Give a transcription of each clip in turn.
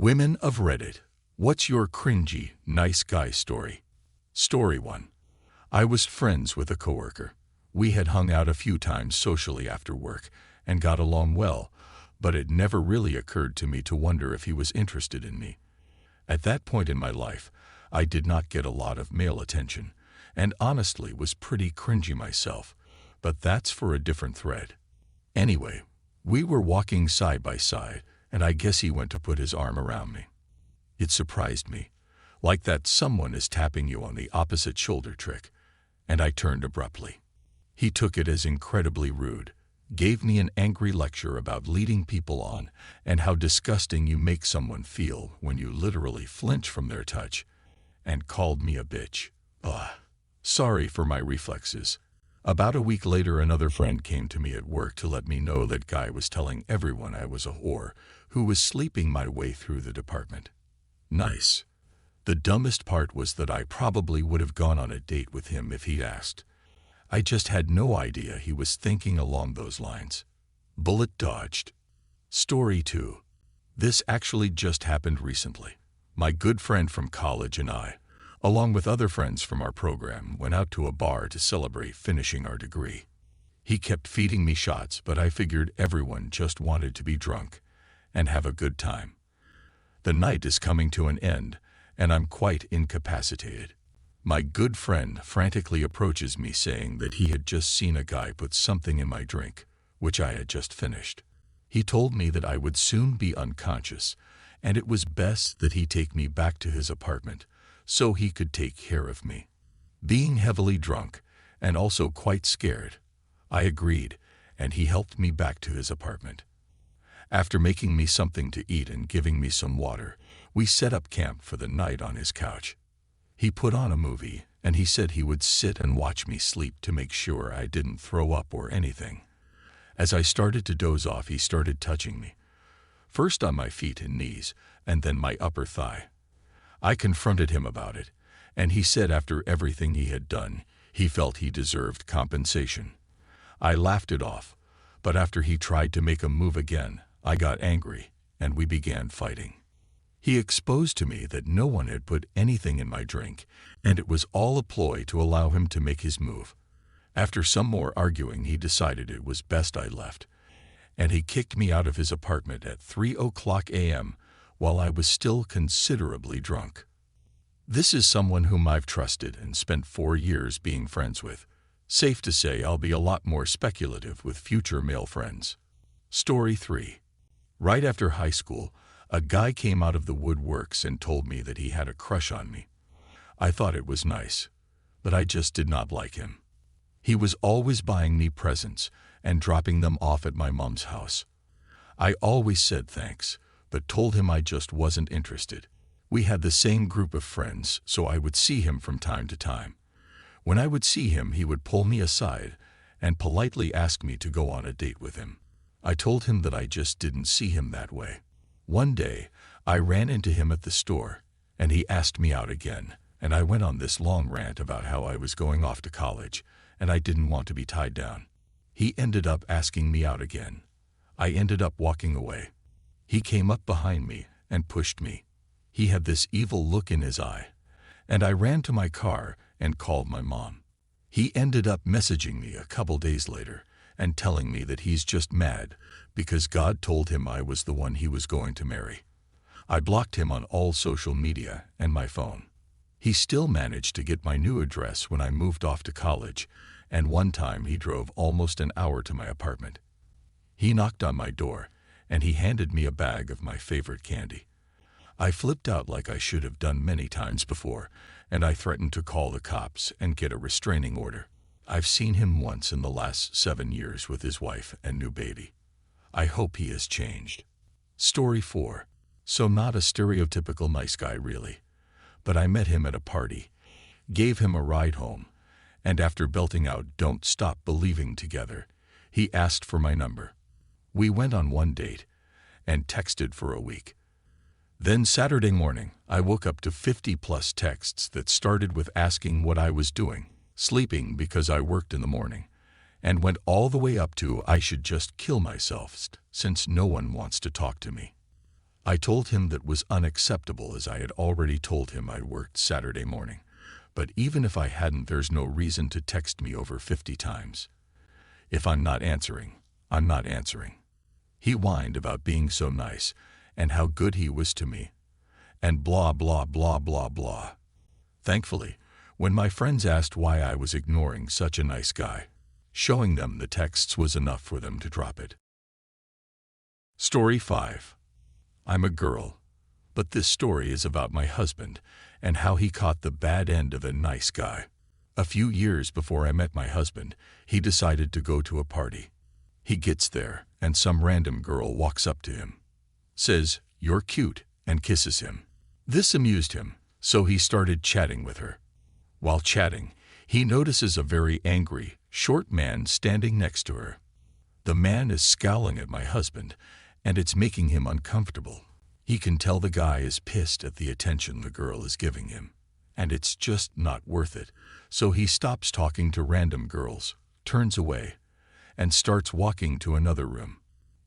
Women of Reddit, what's your cringy, nice guy story? Story 1. I was friends with a coworker. We had hung out a few times socially after work and got along well, but it never really occurred to me to wonder if he was interested in me. At that point in my life, I did not get a lot of male attention, and honestly was pretty cringy myself, but that's for a different thread. Anyway, we were walking side by side, and I guess he went to put his arm around me. It surprised me, like that someone is tapping you on the opposite shoulder trick, and I turned abruptly. He took it as incredibly rude, gave me an angry lecture about leading people on and how disgusting you make someone feel when you literally flinch from their touch, and called me a bitch. Ugh. Sorry for my reflexes. About a week later, another friend came to me at work to let me know that guy was telling everyone I was a whore who was sleeping my way through the department. Nice. The dumbest part was that I probably would have gone on a date with him if he'd asked. I just had no idea he was thinking along those lines. Bullet dodged. Story 2. This actually just happened recently. My good friend from college and I, along with other friends from our program, went out to a bar to celebrate finishing our degree. He kept feeding me shots, but I figured everyone just wanted to be drunk and have a good time. The night is coming to an end, and I'm quite incapacitated. My good friend frantically approaches me saying that he had just seen a guy put something in my drink, which I had just finished. He told me that I would soon be unconscious, and it was best that he take me back to his apartment so he could take care of me. Being heavily drunk and also quite scared, I agreed, and he helped me back to his apartment. After making me something to eat and giving me some water, we set up camp for the night on his couch. He put on a movie, and he said he would sit and watch me sleep to make sure I didn't throw up or anything. As I started to doze off, he started touching me, first on my feet and knees, and then my upper thigh. I confronted him about it, and he said after everything he had done, he felt he deserved compensation. I laughed it off, but after he tried to make a move again, I got angry, and we began fighting. He exposed to me that no one had put anything in my drink, and it was all a ploy to allow him to make his move. After some more arguing, he decided it was best I left, and he kicked me out of his apartment at 3:00 a.m. while I was still considerably drunk. This is someone whom I've trusted and spent 4 years being friends with. Safe to say I'll be a lot more speculative with future male friends. Story 3. Right after high school, a guy came out of the woodworks and told me that he had a crush on me. I thought it was nice, but I just did not like him. He was always buying me presents and dropping them off at my mom's house. I always said thanks, but told him I just wasn't interested. We had the same group of friends, so I would see him from time to time. When I would see him, he would pull me aside and politely ask me to go on a date with him. I told him that I just didn't see him that way. One day, I ran into him at the store, and he asked me out again, and I went on this long rant about how I was going off to college, and I didn't want to be tied down. He ended up asking me out again. I ended up walking away. He came up behind me and pushed me. He had this evil look in his eye, and I ran to my car and called my mom. He ended up messaging me a couple days later and telling me that he's just mad because God told him I was the one he was going to marry. I blocked him on all social media and my phone. He still managed to get my new address when I moved off to college, and one time he drove almost an hour to my apartment. He knocked on my door, and he handed me a bag of my favorite candy. I flipped out like I should have done many times before, and I threatened to call the cops and get a restraining order. I've seen him once in the last 7 years with his wife and new baby. I hope he has changed. Story 4. So not a stereotypical nice guy really, but I met him at a party, gave him a ride home, and after belting out "Don't Stop Believing" together, he asked for my number. We went on one date and texted for a week. Then Saturday morning, I woke up to 50+ texts that started with asking what I was doing, sleeping because I worked in the morning, and went all the way up to I should just kill myself since no one wants to talk to me. I told him that was unacceptable as I had already told him I'd worked Saturday morning. But even if I hadn't, there's no reason to text me over 50 times. If I'm not answering, I'm not answering. He whined about being so nice and how good he was to me. And blah, blah, blah, blah, blah. Thankfully, when my friends asked why I was ignoring such a nice guy, showing them the texts was enough for them to drop it. Story 5. I'm a girl, but this story is about my husband and how he caught the bad end of a nice guy. A few years before I met my husband, he decided to go to a party. He gets there, and some random girl walks up to him, says, "You're cute," and kisses him. This amused him, so he started chatting with her. While chatting, he notices a very angry, short man standing next to her. The man is scowling at my husband, and it's making him uncomfortable. He can tell the guy is pissed at the attention the girl is giving him, and it's just not worth it, so he stops talking to random girls, turns away, and starts walking to another room.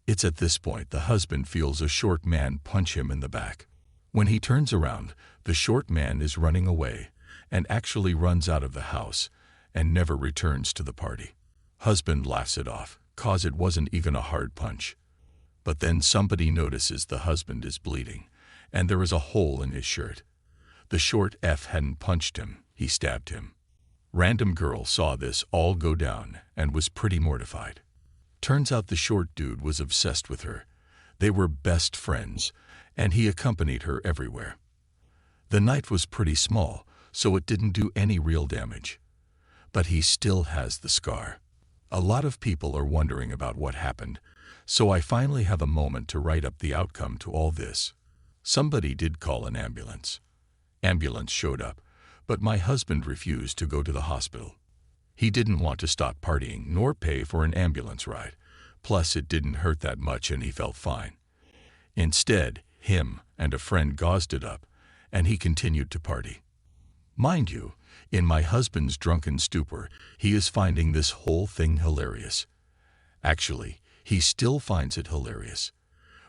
It's at this point the husband feels a short man punch him in the back. When he turns around, the short man is running away, and actually runs out of the house, and never returns to the party. Husband laughs it off, 'cause it wasn't even a hard punch. But then somebody notices the husband is bleeding, and there is a hole in his shirt. The short F hadn't punched him, he stabbed him. Random girl saw this all go down and was pretty mortified. Turns out the short dude was obsessed with her. They were best friends, and he accompanied her everywhere. The knife was pretty small, so it didn't do any real damage. But he still has the scar. A lot of people are wondering about what happened, so I finally have a moment to write up the outcome to all this. Somebody did call an ambulance. Ambulance showed up, but my husband refused to go to the hospital. He didn't want to stop partying nor pay for an ambulance ride. Plus, it didn't hurt that much and he felt fine. Instead, him and a friend gauzed it up, and he continued to party. Mind you, in my husband's drunken stupor, he is finding this whole thing hilarious. Actually, he still finds it hilarious.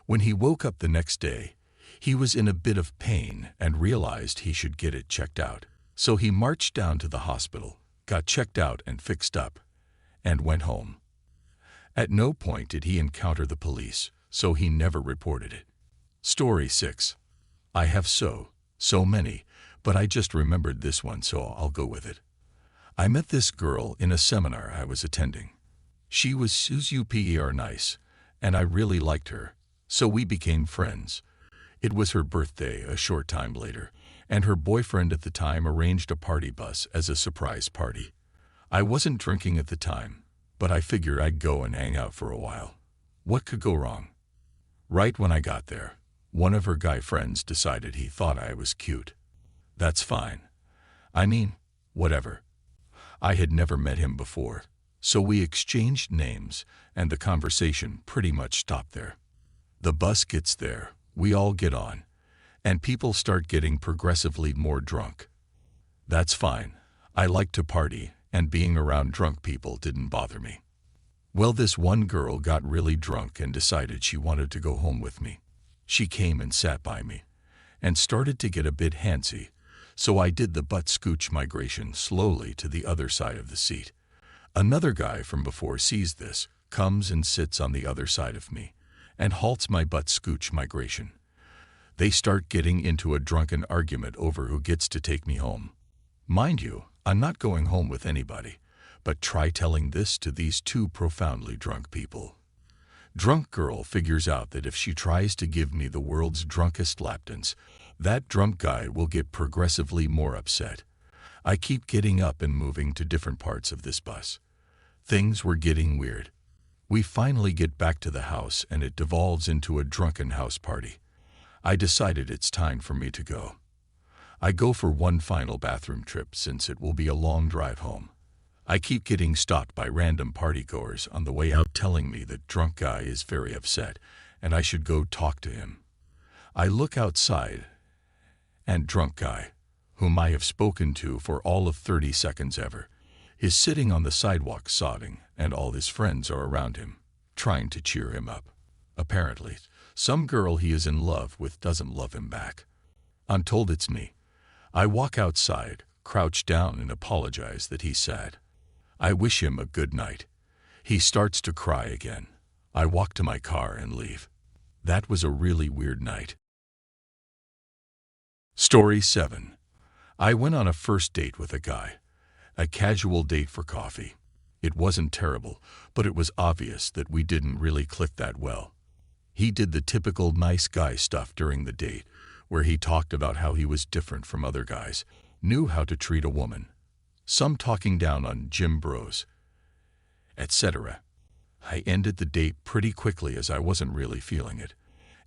When he woke up the next day, he was in a bit of pain and realized he should get it checked out. So he marched down to the hospital, got checked out and fixed up, and went home. At no point did he encounter the police, so he never reported it. Story 6. I have so many, but I just remembered this one, so I'll go with it. I met this girl in a seminar I was attending. She was super nice, and I really liked her, so we became friends. It was her birthday a short time later, and her boyfriend at the time arranged a party bus as a surprise party. I wasn't drinking at the time, but I figured I'd go and hang out for a while. What could go wrong? Right when I got there, one of her guy friends decided he thought I was cute. That's fine. I mean, whatever. I had never met him before, so we exchanged names, and the conversation pretty much stopped there. The bus gets there, we all get on, and people start getting progressively more drunk. That's fine. I like to party, and being around drunk people didn't bother me. Well, this one girl got really drunk and decided she wanted to go home with me. She came and sat by me, and started to get a bit handsy, so I did the butt scooch migration slowly to the other side of the seat. Another guy from before sees this, comes and sits on the other side of me, and halts my butt scooch migration. They start getting into a drunken argument over who gets to take me home. Mind you, I'm not going home with anybody, but try telling this to these two profoundly drunk people. Drunk girl figures out that if she tries to give me the world's drunkest lap dance, that drunk guy will get progressively more upset. I keep getting up and moving to different parts of this bus. Things were getting weird. We finally get back to the house and it devolves into a drunken house party. I decided it's time for me to go. I go for one final bathroom trip since it will be a long drive home. I keep getting stopped by random partygoers on the way out telling me that drunk guy is very upset and I should go talk to him. I look outside and drunk guy, whom I have spoken to for all of 30 seconds ever, is sitting on the sidewalk sobbing and all his friends are around him, trying to cheer him up. Apparently, Some girl he is in love with doesn't love him back. I'm told it's me. I walk outside, crouch down and apologize that he's sad. I wish him a good night. He starts to cry again. I walk to my car and leave. That was a really weird night. Story 7. I went on a first date with a guy. A casual date for coffee. It wasn't terrible, but it was obvious that we didn't really click that well. He did the typical nice guy stuff during the date, where he talked about how he was different from other guys, knew how to treat a woman, some talking down on gym bros, etc. I ended the date pretty quickly as I wasn't really feeling it,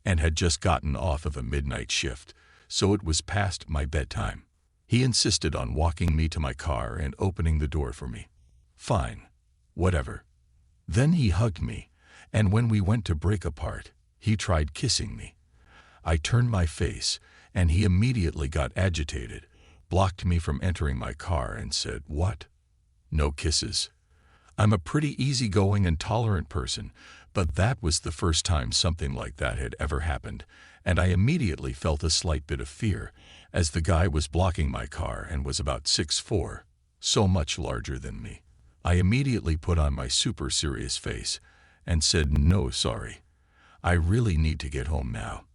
and had just gotten off of a midnight shift, so it was past my bedtime. He insisted on walking me to my car and opening the door for me. Fine. Whatever. Then he hugged me, and when we went to break apart, he tried kissing me. I turned my face, and he immediately got agitated, blocked me from entering my car and said, "What? No kisses." I'm a pretty easygoing and tolerant person, but that was the first time something like that had ever happened, and I immediately felt a slight bit of fear, as the guy was blocking my car and was about 6'4", so much larger than me. I immediately put on my super serious face and said, "No, sorry. I really need to get home now."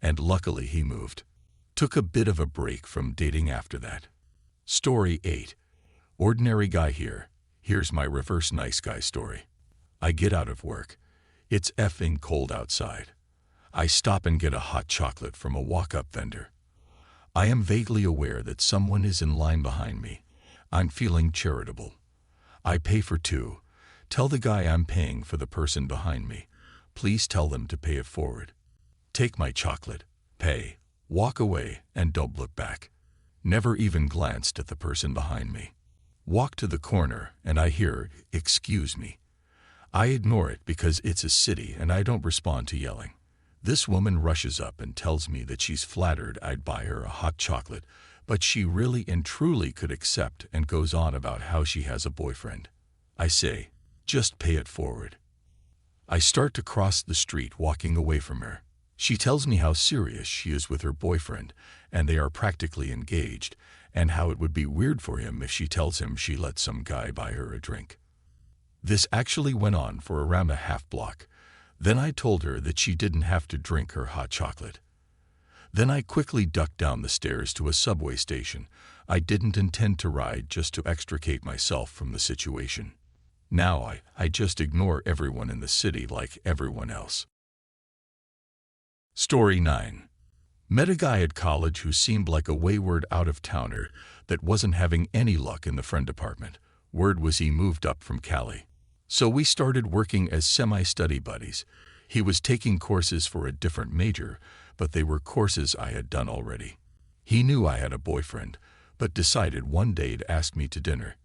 And luckily he moved. Took a bit of a break from dating after that. Story 8. Ordinary guy here. Here's my reverse nice guy story. I get out of work. It's effing cold outside. I stop and get a hot chocolate from a walk-up vendor. I am vaguely aware that someone is in line behind me. I'm feeling charitable. I pay for two. Tell the guy I'm paying for the person behind me. Please tell them to pay it forward. Take my chocolate, pay, walk away, and don't look back. Never even glanced at the person behind me. Walk to the corner and I hear, "Excuse me." I ignore it because it's a city and I don't respond to yelling. This woman rushes up and tells me that she's flattered I'd buy her a hot chocolate, but she really and truly could accept, and goes on about how she has a boyfriend. I say, "Just pay it forward." I start to cross the street walking away from her. She tells me how serious she is with her boyfriend, and they are practically engaged, and how it would be weird for him if she tells him she let some guy buy her a drink. This actually went on for around a half block. Then I told her that she didn't have to drink her hot chocolate. Then I quickly ducked down the stairs to a subway station. I didn't intend to ride, just to extricate myself from the situation. Now I just ignore everyone in the city like everyone else. Story 9. Met a guy at college who seemed like a wayward out-of-towner that wasn't having any luck in the friend department. Word was he moved up from Cali. So we started working as semi-study buddies. He was taking courses for a different major, but they were courses I had done already. He knew I had a boyfriend, but decided one day to ask me to dinner.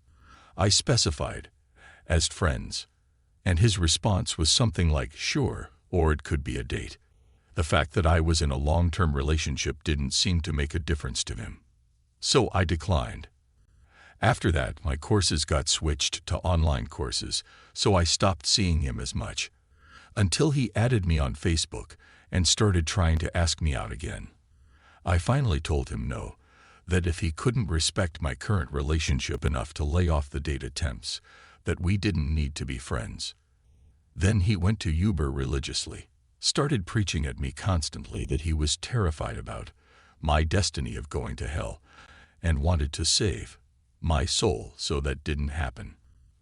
I specified, as friends, and his response was something like, "Sure," or it could be a date. The fact that I was in a long-term relationship didn't seem to make a difference to him. So I declined. After that, my courses got switched to online courses, so I stopped seeing him as much. Until he added me on Facebook and started trying to ask me out again. I finally told him no, that if he couldn't respect my current relationship enough to lay off the date attempts, that we didn't need to be friends. Then he went to Uber religiously, started preaching at me constantly that he was terrified about my destiny of going to hell, and wanted to save my soul so that didn't happen.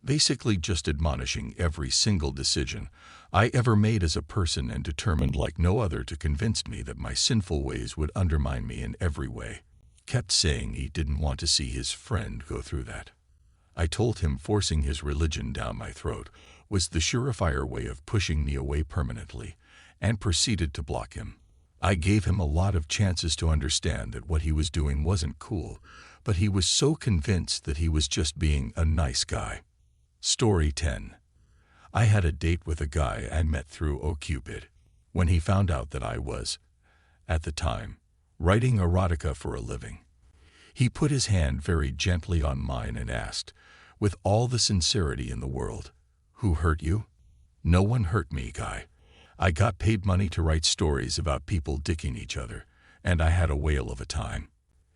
Basically just admonishing every single decision I ever made as a person, and determined like no other to convince me that my sinful ways would undermine me in every way. Kept saying he didn't want to see his friend go through that. I told him forcing his religion down my throat was the surefire way of pushing me away permanently, and proceeded to block him. I gave him a lot of chances to understand that what he was doing wasn't cool, but he was so convinced that he was just being a nice guy. Story 10. I had a date with a guy I met through OkCupid. When he found out that I was, at the time, writing erotica for a living, he put his hand very gently on mine and asked, with all the sincerity in the world, "Who hurt you?" "No one hurt me, guy. I got paid money to write stories about people dicking each other, and I had a whale of a time.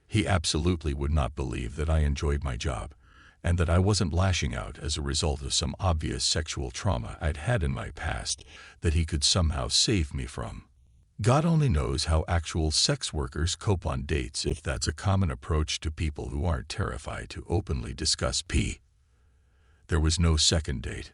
He absolutely would not believe that I enjoyed my job, and that I wasn't lashing out as a result of some obvious sexual trauma I'd had in my past that he could somehow save me from. God only knows how actual sex workers cope on dates if that's a common approach to people who aren't terrified to openly discuss pee. There was no second date.